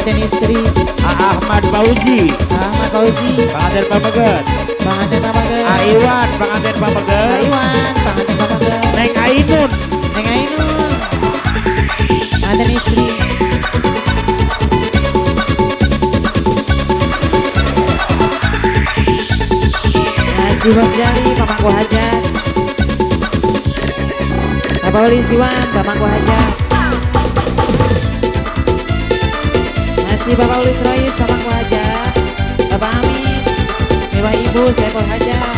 pengantin istri Ahmad Fauzi pengantin Pameget pengantin papaget Iwan pengantin Pameget Iwan pengantin papaget Neng Ainun Neng Ainun pengantin istri si Bos Jali pamangku hajat Bapak Uli Siwan pamangku hajat si Bapak Ulis Royis pamangku hajat Bapak Amin Dewa Ibu Sepul hajat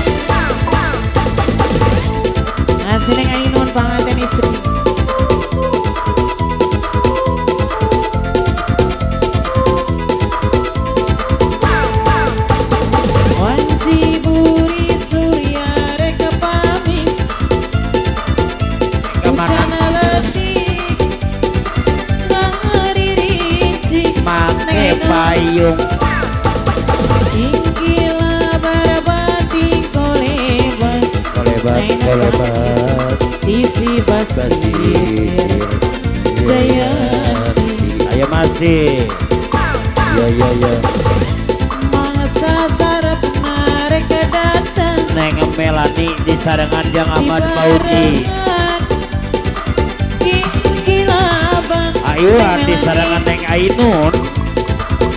si Neng Ainun pengantin istri payung ingkilah barabati kolebat sisi basisir Jayanti ayo masih ya masa sarap mereka datang Neng Melani di sarangan Jang Ahmad Fauzi Iwan di sarangan Neng Ainun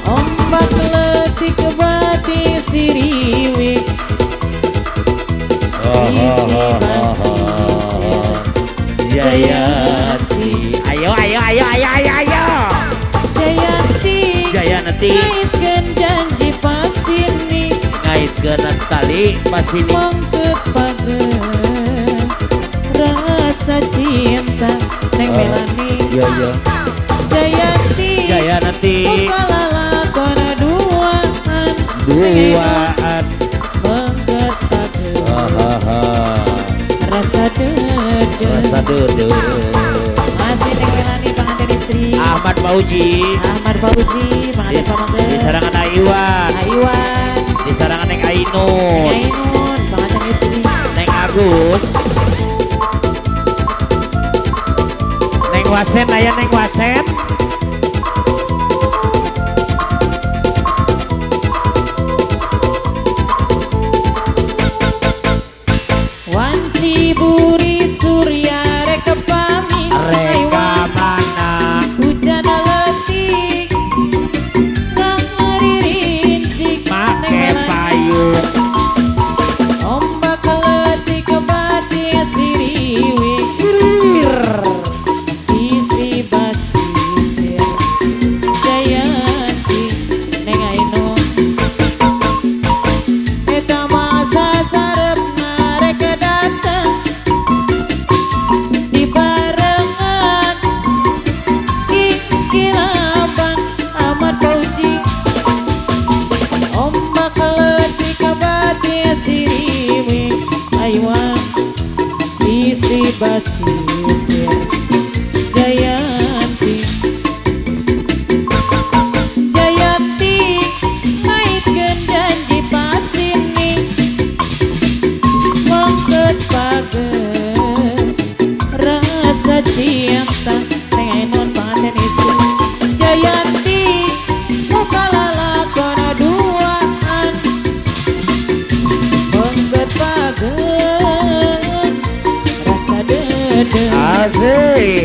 ombak letik bati siriwik sisi basisir Jayanti ayo Jayanti ngaitkan janji pasini ngaitkan tali pasini mangket pageh rasa cinta Neng Melani Jayanti bukalala duaan mangket pageh rasa dede masih Neng Melani pengantin istri Ahmad Fauzi pengantin pamanggih di sarangan Iwan di sarangan Neng Ainun pengantin istri Neng Agus Neng Wasen aya Neng Wasen wanci burit surya reka pami mana hujan letik ngarincik make payung ombak letik bati siriwik sisi basisir Jayanti Neng Ainun eta masa sarep mereka datang di barengan ingkilaban Ahmad Fauzi ombak letik bati siriwik Iwan sisi basisir Jayanti ngaitkan janji pasini mangket pageh rasa cinta Neng Ainun pengantin istri Jayanti bukalala duaan mangket pageh rasa dede asik